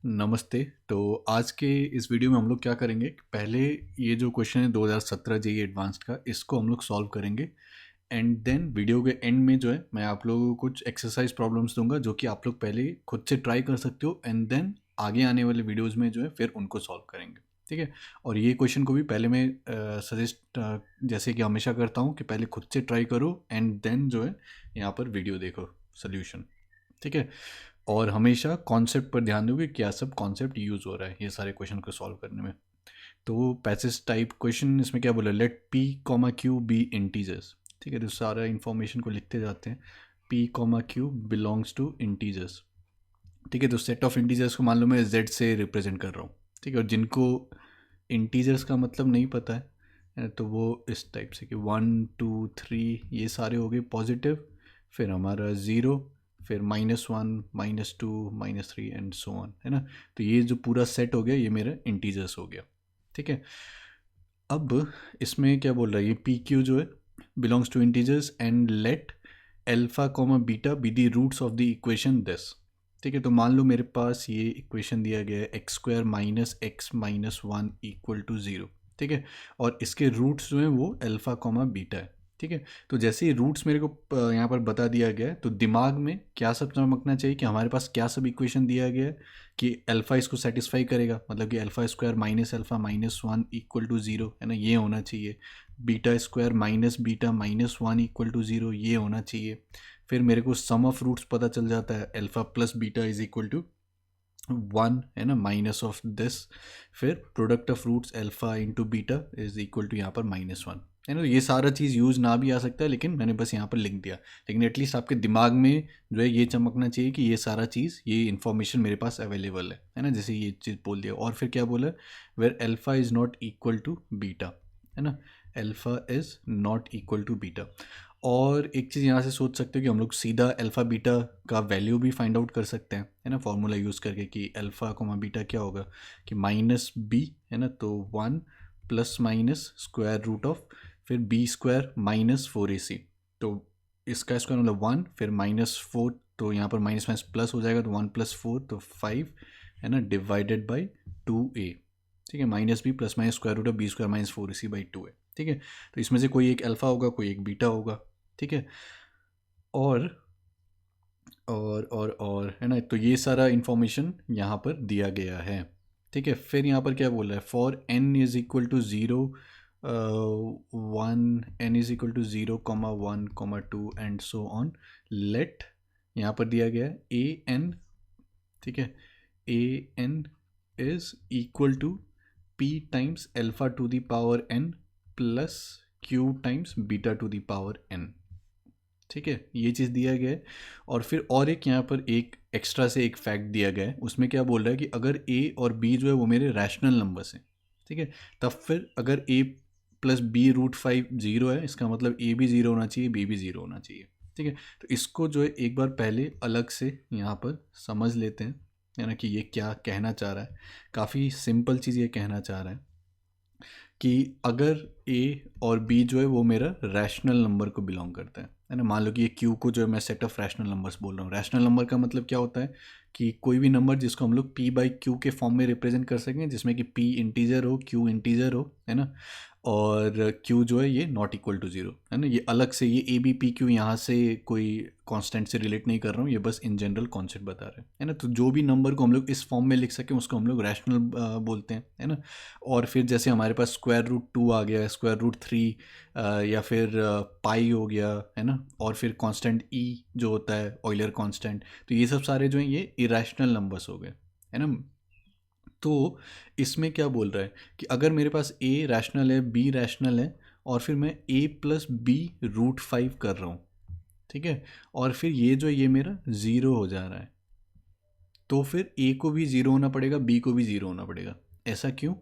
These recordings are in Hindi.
नमस्ते। तो आज के इस वीडियो में हम लोग क्या करेंगे, पहले ये जो क्वेश्चन है 2017 जेईई एडवांस्ड का, इसको हम लोग सॉल्व करेंगे। एंड देन वीडियो के एंड में जो है मैं आप लोगों को कुछ एक्सरसाइज प्रॉब्लम्स दूंगा जो कि आप लोग पहले खुद से ट्राई कर सकते हो, एंड देन आगे आने वाले वीडियोस में जो है फिर उनको सॉल्व करेंगे। ठीक है। और ये क्वेश्चन को भी पहले मैं सजेस्ट जैसे कि हमेशा करता हूँ कि पहले खुद से ट्राई करो एंड देन जो है यहाँ पर वीडियो देखो सोल्यूशन। ठीक है। और हमेशा कॉन्सेप्ट पर ध्यान दो कि क्या सब कॉन्सेप्ट यूज़ हो रहा है ये सारे क्वेश्चन को सॉल्व करने में। तो पैसेज टाइप क्वेश्चन इसमें क्या बोला, let p comma q be integers. ठीक है। तो सारा इन्फॉर्मेशन को लिखते जाते हैं। P comma q belongs to integers. ठीक है। तो सेट ऑफ इंटीजर्स को मान लो मैं जेड से रिप्रेजेंट कर रहा हूँ। ठीक है। और जिनको इंटीजर्स का मतलब नहीं पता है तो वो इस टाइप से कि 1 2 3 ये सारे हो गए पॉजिटिव, फिर हमारा ज़ीरो, फिर -1 -2 -3 एंड सो ऑन, है ना। तो ये जो पूरा सेट हो गया ये मेरा इंटीजर्स हो गया। ठीक है। अब इसमें क्या बोल रहा है, ये पी क्यू जो है belongs to integers and let alpha comma beta be the roots of the equation this. ठीक है। तो मान लो मेरे पास ये इक्वेशन दिया गया है x² - x - 1 = 0। ठीक है। और इसके रूट्स जो हैं वो अल्फ़ा कॉमा बीटा है। ठीक है। तो जैसे ही रूट्स मेरे को यहाँ पर बता दिया गया है तो दिमाग में क्या सब चमकना चाहिए कि हमारे पास क्या सब इक्वेशन दिया गया है कि अल्फ़ा इसको सेटिस्फाई करेगा, मतलब कि α² - α - 1 = 0, है ना, ये होना चाहिए। β² - β - 1 = 0, ये होना चाहिए। फिर मेरे को सम ऑफ रूट्स पता चल जाता है, alpha plus beta is equal to 1, है ना, माइनस ऑफ दिस। फिर product of roots alpha into beta is equal to यहाँ पर -1, है ना। ये सारा चीज़ यूज़ ना भी आ सकता है लेकिन मैंने बस यहाँ पर लिख दिया, लेकिन एटलीस्ट आपके दिमाग में जो है ये चमकना चाहिए कि ये सारा चीज़, ये इन्फॉर्मेशन मेरे पास अवेलेबल है ना। जैसे ये चीज़ बोल दिया। और फिर क्या बोला, where alpha is not equal to beta, है ना, alpha is not equal to beta. और एक चीज़ यहाँ से सोच सकते हो कि हम लोग सीधा अल्फ़ा बीटा का वैल्यू भी फाइंड आउट कर सकते हैं, है ना, फॉर्मूला यूज़ करके कि अल्फ़ा कोमा बीटा क्या होगा कि -b, है ना, तो 1 ± फिर b² - 4ac। तो इसका स्क्वायर मतलब 1, फिर -4, तो यहाँ पर माइनस माइनस प्लस हो जाएगा तो 1 + 4 तो 5, है ना, डिवाइडेड बाई 2a। ठीक है। -b ± b² - 4ac/2a। ठीक है। तो इसमें से कोई एक अल्फ़ा होगा, कोई एक बीटा होगा। ठीक है। और और है ना, तो ये सारा इंफॉर्मेशन यहाँ पर दिया गया है। ठीक है। फिर यहाँ पर क्या बोल रहा है, for n is equal to 0 1 n is equal to 0, 1, 2 and so on, let, यहाँ पर दिया गया है ए एन। ठीक है। A N is equal to p times alpha to the power n plus q times beta to the power n। ठीक है। ये चीज़ दिया गया है। और फिर और एक यहाँ पर एक एक्स्ट्रा से एक फैक्ट दिया गया है, उसमें क्या बोल रहा है कि अगर a और b जो है वो मेरे रैशनल नंबर्स हैं, ठीक है, तब फिर अगर a + b√5 0 है, इसका मतलब a भी 0 होना चाहिए, b भी 0 होना चाहिए। ठीक है। तो इसको जो है एक बार पहले अलग से यहाँ पर समझ लेते हैं, है ना, कि ये क्या कहना चाह रहा है। काफ़ी सिंपल चीज़ ये कहना चाह रहा है कि अगर a और b जो है वो मेरा रैशनल नंबर को बिलोंग करता है ना। मान लो कि ये q को जो है मैं सेट ऑफ रैशनल नंबर्स बोल रहा हूँ। रैशनल नंबर का मतलब क्या होता है कि कोई भी नंबर जिसको हम लोग p/q के फॉर्म में रिप्रेजेंट कर सकें, जिसमें कि p इंटीजर हो, q इंटीजर हो, है ना, और q जो है ये नॉट इक्वल टू 0, है ना। ये अलग से ये a b p q यहाँ से कोई कांस्टेंट से रिलेट नहीं कर रहा हूँ, ये बस इन जनरल कॉन्सेप्ट बता रहे हैं, है ना। तो जो भी नंबर को हम लोग इस फॉर्म में लिख सकें उसको हम लोग रैशनल बोलते हैं, है ना। और फिर जैसे हमारे पास √2 आ गया, √3 या फिर पाई हो गया, है ना, और फिर कांस्टेंट e जो होता है ऑयलर कांस्टेंट, तो ये सब सारे जो हैं ये इरेशनल नंबर्स हो गए, है ना। तो इसमें क्या बोल रहा है कि अगर मेरे पास a रैशनल है, b रैशनल है, और फिर मैं a + b√5 कर रहा हूँ, ठीक है, और फिर ये जो ये मेरा ज़ीरो हो जा रहा है, तो फिर a को भी ज़ीरो होना पड़ेगा, b को भी ज़ीरो होना पड़ेगा। ऐसा क्यों?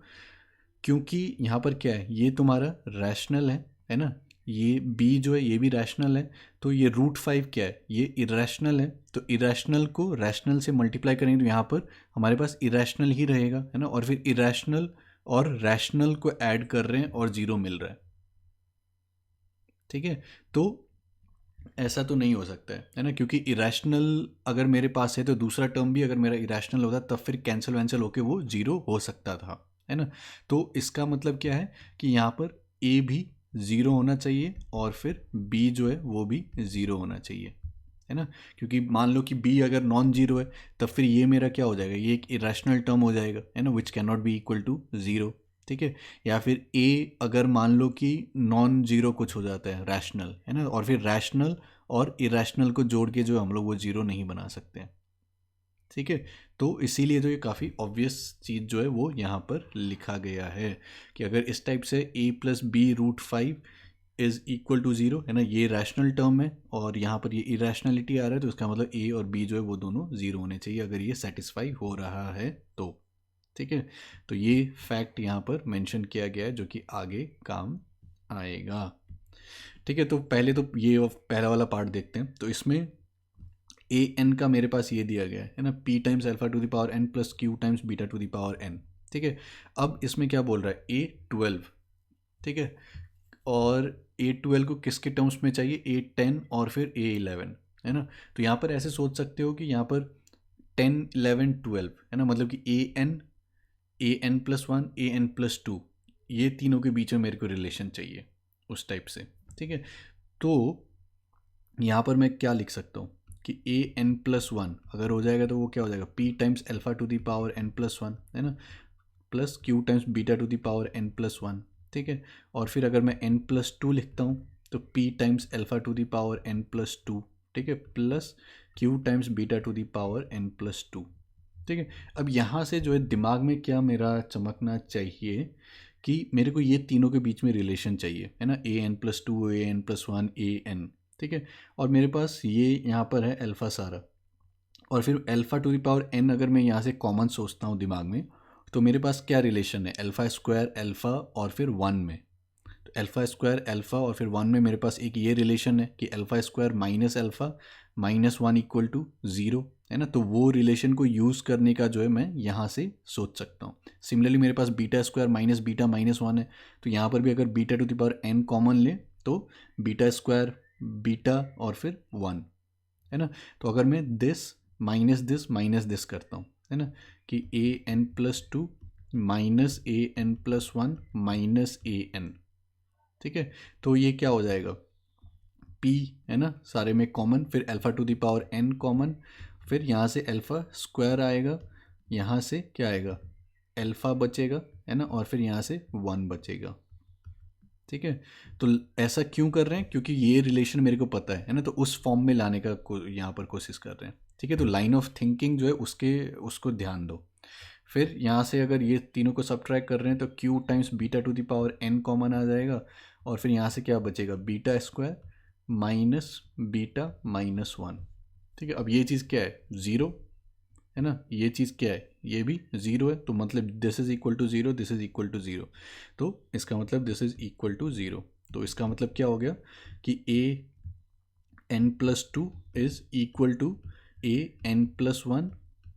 क्योंकि यहाँ पर क्या है, ये तुम्हारा रैशनल है ना, ये b जो है ये भी रैशनल है, तो ये √5 क्या है, ये इरेशनल है। तो इरेशनल को रैशनल से मल्टीप्लाई करेंगे तो यहाँ पर हमारे पास इरेशनल ही रहेगा, है ना। और फिर इरेशनल और रैशनल को ऐड कर रहे हैं और ज़ीरो मिल रहा है। ठीक है। तो ऐसा तो नहीं हो सकता है ना, क्योंकि इरेशनल अगर मेरे पास है तो दूसरा टर्म भी अगर मेरा इरेशनल होता तब फिर कैंसिल वैंसिल होके वो जीरो हो सकता था, है ना। तो इसका मतलब क्या है कि यहाँ पर ए भी ज़ीरो होना चाहिए और फिर बी जो है वो भी ज़ीरो होना चाहिए, है ना। क्योंकि मान लो कि बी अगर नॉन जीरो है तब फिर ये मेरा क्या हो जाएगा, ये एक इरेशनल टर्म हो जाएगा, है ना, which can not be equal to zero. ठीक है। या फिर ए अगर मान लो कि नॉन जीरो कुछ हो जाता है रैशनल, है ना, और फिर रैशनल और इरेशनल को जोड़ के जो हम लोग वो जीरो नहीं बना सकते हैं। ठीक है। तो इसीलिए जो ये काफ़ी ऑब्वियस चीज़ जो है वो यहाँ पर लिखा गया है कि अगर इस टाइप से a plus b root five is equal to zero, है ना, ये रैशनल टर्म है और यहाँ पर ये इरेशनलिटी आ रहा है, तो इसका मतलब a और b जो है वो दोनों ज़ीरो होने चाहिए अगर ये सेटिस्फाई हो रहा है तो। ठीक है। तो ये फैक्ट यहाँ पर मेंशन किया गया है जो कि आगे काम आएगा। ठीक है। तो पहले तो ये पहला वाला पार्ट देखते हैं। तो इसमें ए एन का मेरे पास ये दिया गया है ना, p times alpha to the power n plus q times beta to the power n. ठीक है। अब इसमें क्या बोल रहा है, ए ट्वेल्व। ठीक है। और ए ट्वेल्व को किसके टर्म्स में चाहिए, ए टेन और फिर ए इलेवन, है ना। तो यहाँ पर ऐसे सोच सकते हो कि यहाँ पर टेन इलेवन ट्वेल्व, है ना, मतलब कि a n plus one A n plus to, ये तीनों के बीच में मेरे को रिलेशन चाहिए उस टाइप से। ठीक है। तो यहाँ पर मैं क्या लिख सकता हूँ कि ए एन प्लस वन अगर हो जाएगा तो वो क्या हो जाएगा, p times alpha to the power n plus one, है ना, plus q times beta to the power n plus one. ठीक है। और फिर अगर मैं एन प्लस टू लिखता हूँ तो p times alpha to the power n plus two. ठीक है। Plus q times beta to the power n plus two. ठीक है। अब यहाँ से जो है दिमाग में क्या मेरा चमकना चाहिए कि मेरे को ये तीनों के बीच में रिलेशन चाहिए, है ना, ए n plus to a n plus one A N. ठीक है। और मेरे पास ये यहाँ पर है अल्फ़ा सारा, और फिर alpha to the power n अगर मैं यहाँ से कॉमन सोचता हूँ दिमाग में, तो मेरे पास क्या रिलेशन है, अल्फ़ा स्क्वायर अल्फ़ा और फिर वन में। तो अल्फ़ा स्क्वायर अल्फ़ा और फिर वन में मेरे पास एक ये रिलेशन है कि alpha square minus alpha minus one equal to zero, है ना। तो वो रिलेशन को यूज़ करने का जो है मैं यहाँ से सोच सकता हूँ। सिमिलरली मेरे पास beta square minus beta minus one है, तो यहाँ पर भी अगर beta to the power n common ले तो बीटा स्क्वायर बीटा और फिर वन, है ना। तो अगर मैं दिस माइनस दिस करता हूँ, है ना, कि a n plus to minus A n plus one minus A N. ठीक है। तो ये क्या हो जाएगा, p, है ना, सारे में कॉमन, फिर alpha to the power n common, फिर यहाँ से अल्फ़ा स्क्वायर आएगा, यहाँ से क्या आएगा, अल्फ़ा बचेगा, है ना, और फिर यहाँ से वन बचेगा। ठीक है। तो ऐसा क्यों कर रहे हैं, क्योंकि ये रिलेशन मेरे को पता है ना, तो उस फॉर्म में लाने का यहाँ पर कोशिश कर रहे हैं। ठीक है। तो लाइन ऑफ थिंकिंग जो है उसको ध्यान दो। फिर यहाँ से अगर ये तीनों को सब्ट्रैक्ट कर रहे हैं तो q times beta to the power n common आ जाएगा, और फिर यहाँ से क्या बचेगा, beta square minus beta minus one. ठीक है। अब ये चीज़ क्या है, ज़ीरो, है ना, ये चीज़ क्या है, ये भी ज़ीरो है, तो मतलब this is equal to zero, this is equal to zero, तो इसका मतलब this is equal to zero. तो इसका मतलब क्या हो गया कि a n plus two is equal to a n plus one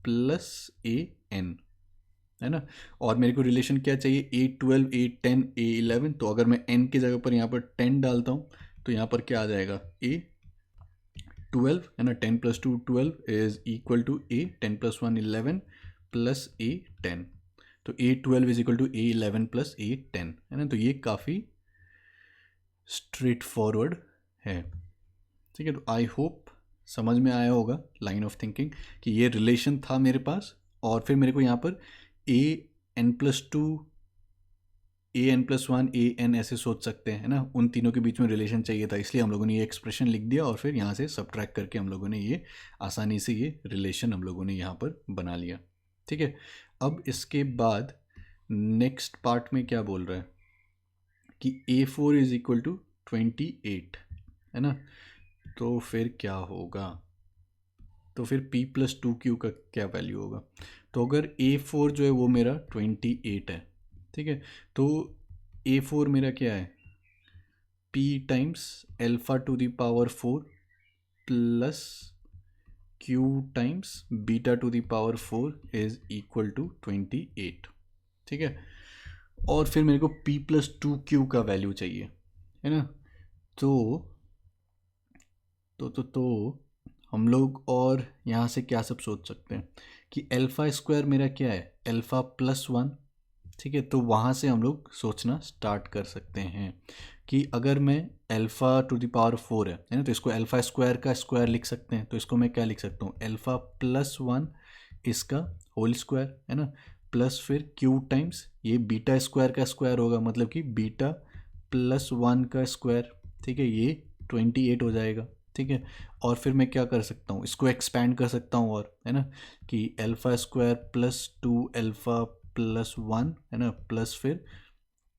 plus a n, है ना। और मेरे को रिलेशन क्या चाहिए, a twelve a ten a eleven. तो अगर मैं एन की जगह पर यहाँ पर टेन डालता हूँ तो यहाँ पर क्या आ जाएगा, ए ट्वेल्व, है ना, ten plus two twelve is equal to a ten plus one eleven plus a ten. तो a twelve is equal to a eleven plus a ten, है ना। तो ये काफ़ी स्ट्रेट फॉरवर्ड है। ठीक है। तो आई होप समझ में आया होगा लाइन ऑफ थिंकिंग कि ये रिलेशन था मेरे पास, और फिर मेरे को यहाँ पर ए n plus to a n plus one A N ऐसे सोच सकते हैं, है ना, उन तीनों के बीच में रिलेशन चाहिए था, इसलिए हम लोगों ने ये एक्सप्रेशन लिख दिया और फिर यहाँ से सब्ट्रैक्ट करके हम लोगों ने ये आसानी से ये रिलेशन हम लोगों ने यहाँ पर बना लिया। ठीक है। अब इसके बाद नेक्स्ट पार्ट में क्या बोल रहा है कि ए फोर इज इक्वल टू 28, है ना। तो फिर क्या होगा, तो फिर p प्लस टू क्यू का क्या वैल्यू होगा। तो अगर ए फोर जो है वो मेरा 28 है, ठीक है, तो ए फोर मेरा क्या है, p times alpha to the power four plus q times beta to the power four is equal to 28। ठीक है। और फिर मेरे को p प्लस टू क्यू का वैल्यू चाहिए, है ना। तो तो हम लोग और यहाँ से क्या सब सोच सकते हैं कि अल्फ़ा स्क्वायर मेरा क्या है, अल्फ़ा प्लस वन। ठीक है, तो वहाँ से हम लोग सोचना स्टार्ट कर सकते हैं कि अगर मैं alpha to the power four है ना, तो इसको अल्फ़ा स्क्वायर का स्क्वायर लिख सकते हैं। तो इसको मैं क्या लिख सकता हूँ, अल्फ़ा प्लस वन इसका होल स्क्वायर है ना, प्लस फिर क्यू टाइम्स ये बीटा स्क्वायर का स्क्वायर होगा, मतलब कि बीटा प्लस वन का स्क्वायर। ठीक है, ये 28 हो जाएगा। ठीक है, और फिर मैं क्या कर सकता हूँ, इसको एक्सपेंड कर सकता हूँ और, है ना, कि alpha square plus two alpha plus one है ना, प्लस फिर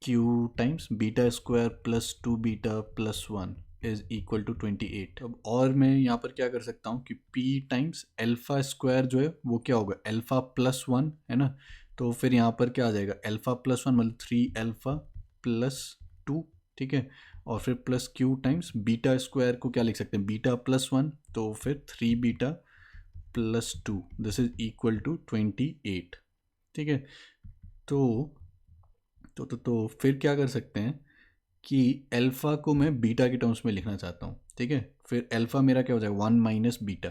q times beta square plus two beta plus one is equal to 28। अब और मैं यहाँ पर क्या कर सकता हूँ कि p टाइम्स अल्फ़ा स्क्वायर जो है वो क्या होगा, अल्फ़ा प्लस वन है ना, तो फिर यहाँ पर क्या आ जाएगा, अल्फ़ा प्लस वन मतलब थ्री अल्फ़ा प्लस टू। ठीक है, और फिर plus q times beta square को क्या लिख सकते हैं, बीटा प्लस वन, तो फिर three beta plus two, this is equal to 28। ठीक है, तो फिर क्या कर सकते हैं कि अल्फ़ा को मैं बीटा के टर्म्स में लिखना चाहता हूँ। ठीक है, फिर अल्फ़ा मेरा क्या हो जाएगा, वन माइनस बीटा,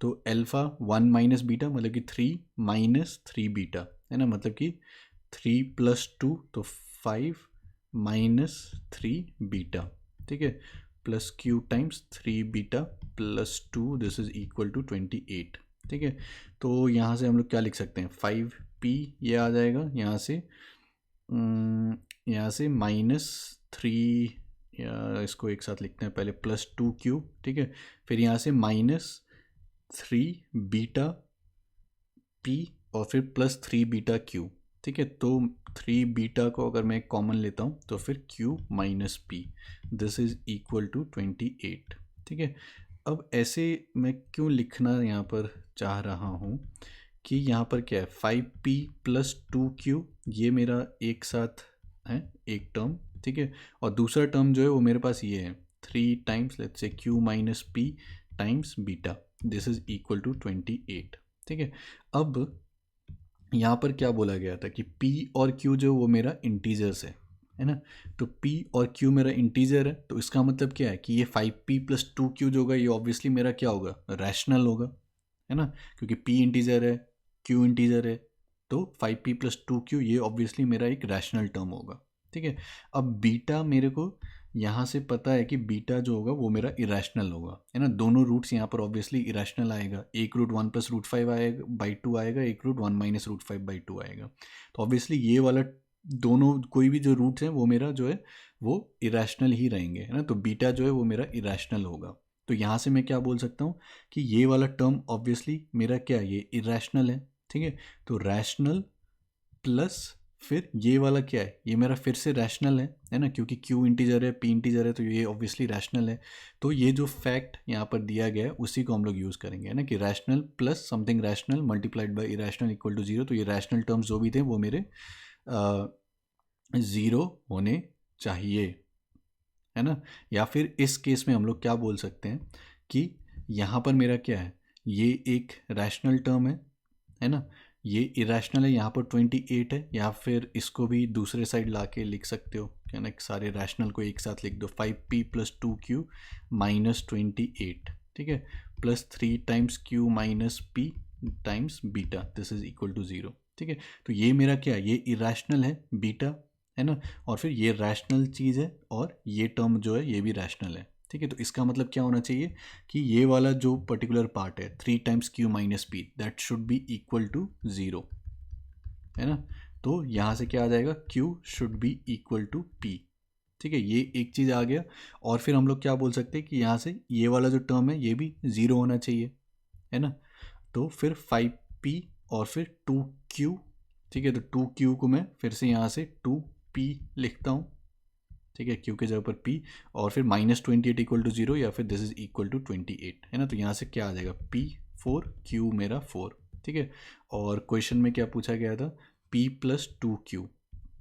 तो अल्फ़ा वन माइनस बीटा मतलब कि थ्री माइनस थ्री बीटा है ना, मतलब कि थ्री प्लस टू तो फाइव माइनस थ्री बीटा। ठीक है, plus q times three beta plus two, this is equal to 28। ठीक है, तो यहाँ से हम लोग क्या लिख सकते हैं, फाइव पी ये आ जाएगा यहाँ से, यहाँ से माइनस थ्री, या इसको एक साथ लिखते हैं पहले, प्लस टू क्यू। ठीक है, फिर यहाँ से माइनस थ्री बीटा पी और फिर प्लस थ्री बीटा क्यू। ठीक है, तो थ्री बीटा को अगर मैं कॉमन लेता हूँ तो फिर q minus p, this is equal to 28। ठीक है, अब ऐसे मैं क्यों लिखना यहाँ पर चाह रहा हूँ कि यहाँ पर क्या है, five P plus two Q ये मेरा एक साथ है एक टर्म। ठीक है, और दूसरा टर्म जो है वो मेरे पास ये है, three times let's say q minus p times beta, this is equal to 28। ठीक है, अब यहाँ पर क्या बोला गया था कि p और q जो वो मेरा इंटीजर्स है ना, तो p और q मेरा इंटीजर है, तो इसका मतलब क्या है कि ये 5p प्लस टू क्यू जो होगा ये ऑब्वियसली मेरा क्या होगा, रैशनल होगा, है ना, क्योंकि p इंटीजर है q इंटीजर है, तो 5p प्लस टू क्यू ये ऑब्वियसली मेरा एक रैशनल टर्म होगा। ठीक है, अब बीटा मेरे को यहाँ से पता है कि बीटा जो होगा वो मेरा इरेशनल होगा, है ना, दोनों रूट्स यहाँ पर ऑब्वियसली इरेशनल आएगा, एक root one plus root five आएगा बाई टू आएगा, एक root one minus root five by two आएगा, तो ऑब्वियसली ये वाला दोनों कोई भी जो रूट्स हैं वो मेरा जो है वो इरेशनल ही रहेंगे, है ना, तो बीटा जो है वो मेरा इरेशनल होगा। तो यहाँ से मैं क्या बोल सकता हूँ कि ये वाला टर्म ऑब्वियसली मेरा क्या है, ये इरेशनल है। ठीक है, तो रैशनल प्लस फिर ये वाला क्या है, ये मेरा फिर से रैशनल है ना, क्योंकि q इंटीजर है p इंटीजर है, तो ये ऑब्वियसली रैशनल है। तो ये जो फैक्ट यहाँ पर दिया गया है उसी को हम लोग यूज़ करेंगे, है ना, कि rational plus something rational multiplied by irrational equal to zero. तो ये रैशनल टर्म्स जो भी थे वो मेरे ज़ीरो होने चाहिए, है ना। या फिर इस केस में हम लोग क्या बोल सकते हैं कि यहाँ पर मेरा क्या है, ये एक रैशनल टर्म है ना, ये इरेशनल है, यहाँ पर 28 है, या फिर इसको भी दूसरे साइड ला के लिख सकते हो, क्या ना, सारे रैशनल को एक साथ लिख दो, 5p plus two Q minus 28। ठीक है, plus three times q minus p times beta, this is equal to zero. ठीक है, तो ये मेरा क्या है, ये इरेशनल है बीटा, है ना, और फिर ये रैशनल चीज़ है और ये टर्म जो है ये भी रैशनल है। ठीक है, तो इसका मतलब क्या होना चाहिए कि ये वाला जो पर्टिकुलर पार्ट है three times q minus p that should be equal to zero, है ना, तो यहाँ से क्या आ जाएगा, q should be equal to p। ठीक है, ये एक चीज़ आ गया, और फिर हम लोग क्या बोल सकते हैं कि यहाँ से ये वाला जो टर्म है ये भी ज़ीरो होना चाहिए, है ना, तो फिर 5p और फिर 2q। ठीक है, तो 2q को मैं फिर से यहाँ से 2p लिखता हूँ। ठीक है, क्यू के जगह पर p, और फिर माइनस 28 इक्वल टू जीरो, या फिर दिस इज इक्वल टू 28, है ना, तो यहाँ से क्या आ जाएगा, p 4 q मेरा 4। ठीक है, और क्वेश्चन में क्या पूछा गया था, p प्लस टू क्यू।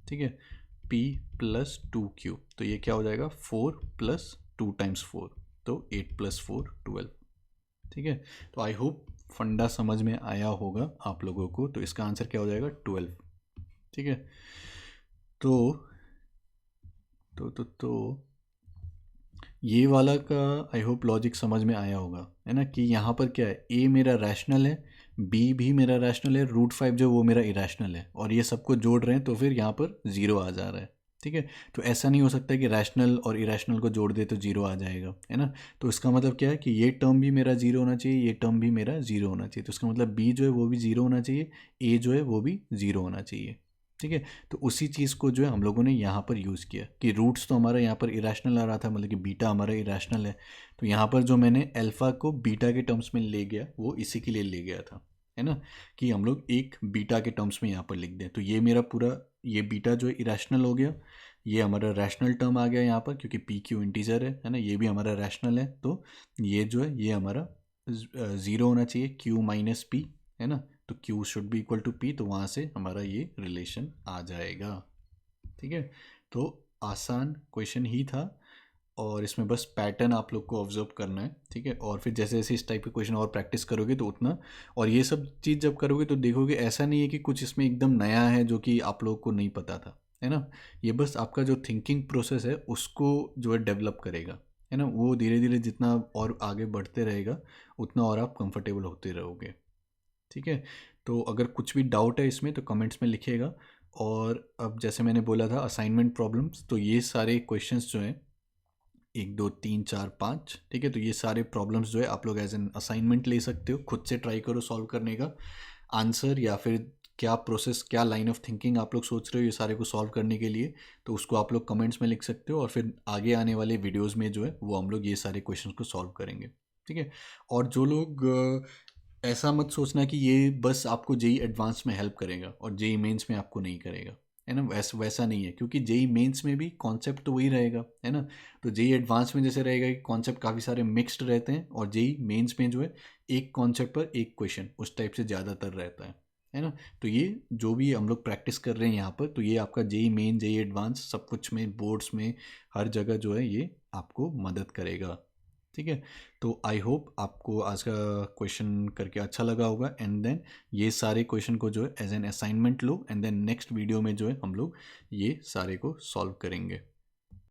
ठीक है, p प्लस टू क्यू, तो ये क्या हो जाएगा, 4 प्लस टू टाइम्स फोर, तो 8 प्लस फोर 12। ठीक है, तो आई होप फंडा समझ में आया होगा आप लोगों को, तो इसका आंसर क्या हो जाएगा, 12। ठीक है, तो ये वाला का आई होप लॉजिक समझ में आया होगा, है ना, कि यहाँ पर क्या है, ए मेरा रैशनल है, बी भी मेरा रैशनल है, रूट 5 जो वो मेरा इरेशनल है, और ये सबको जोड़ रहे हैं तो फिर यहाँ पर ज़ीरो आ जा रहा है। ठीक है, तो ऐसा नहीं हो सकता कि रैशनल और इरेशनल को जोड़ दे तो ज़ीरो आ जाएगा, है ना। तो इसका मतलब क्या है कि ये टर्म भी मेरा ज़ीरो होना चाहिए, ये टर्म भी मेरा ज़ीरो होना चाहिए, तो इसका मतलब बी जो है वो भी ज़ीरो होना चाहिए, ए जो है वो भी ज़ीरो होना चाहिए। ठीक है, तो उसी चीज़ को जो है हम लोगों ने यहाँ पर यूज़ किया कि रूट्स तो हमारा यहाँ पर इरेशनल आ रहा था, मतलब कि बीटा हमारा इरेशनल है, तो यहाँ पर जो मैंने अल्फ़ा को बीटा के टर्म्स में ले गया वो इसी के लिए ले गया था, है ना, कि हम लोग एक बीटा के टर्म्स में यहाँ पर लिख दें। तो ये मेरा पूरा ये बीटा जो है इरेशनल हो गया, ये हमारा रैशनल टर्म आ गया यहाँ पर क्योंकि पी क्यू इंटीजर है ना, ये भी हमारा रैशनल है, तो ये जो है ये हमारा ज़ीरो होना चाहिए, क्यू माइनस पी, है ना, तो Q should be equal to P, तो वहाँ से हमारा ये रिलेशन आ जाएगा। ठीक है, तो आसान क्वेश्चन ही था और इसमें बस पैटर्न आप लोग को ऑब्जर्व करना है। ठीक है, और फिर जैसे जैसे इस टाइप के क्वेश्चन और प्रैक्टिस करोगे तो उतना, और ये सब चीज़ जब करोगे तो देखोगे ऐसा नहीं है कि कुछ इसमें एकदम नया है जो कि आप लोग को नहीं पता था, है ना। ये बस आपका जो थिंकिंग प्रोसेस है उसको जो है डेवलप करेगा, है ना, वो धीरे धीरे जितना और आगे बढ़ते रहेगा उतना और आप कंफर्टेबल होते रहोगे। ठीक है, तो अगर कुछ भी डाउट है इसमें तो कमेंट्स में लिखिएगा। और अब जैसे मैंने बोला था असाइनमेंट प्रॉब्लम्स, तो ये सारे क्वेश्चंस जो हैं 1 2 3 4 5, ठीक है, तो ये सारे प्रॉब्लम्स जो है आप लोग एज एन असाइनमेंट ले सकते हो, खुद से ट्राई करो सॉल्व करने का आंसर, या फिर क्या प्रोसेस क्या लाइन ऑफ थिंकिंग आप लोग सोच रहे हो ये सारे को सॉल्व करने के लिए, तो उसको आप लोग कमेंट्स में लिख सकते हो, और फिर आगे आने वाले वीडियोस में जो है वो हम लोग ये सारे क्वेश्चन को सॉल्व करेंगे। ठीक है, और जो लोग ऐसा मत सोचना कि ये बस आपको जेई एडवांस में हेल्प करेगा और जेई मेंस में आपको नहीं करेगा, है ना, वैसा वैसा नहीं है, क्योंकि जेई मेंस में भी कॉन्सेप्ट तो वही रहेगा, है ना। तो जेई एडवांस में जैसे रहेगा कि कॉन्सेप्ट काफ़ी सारे मिक्स्ड रहते हैं, और जेई मेंस में जो है एक कॉन्सेप्ट पर एक क्वेश्चन उस टाइप से ज़्यादातर रहता है ना। तो ये जो भी हम लोग प्रैक्टिस कर रहे हैं यहाँ पर, तो ये आपका जेई मेन जेई एडवांस सब कुछ में बोर्ड्स में हर जगह जो है ये आपको मदद करेगा। ठीक है, तो आई होप आपको आज का क्वेश्चन करके अच्छा लगा होगा, एंड देन ये सारे क्वेश्चन को जो है एज एन असाइनमेंट लो, एंड देन नेक्स्ट वीडियो में जो है हम लोग ये सारे को सॉल्व करेंगे।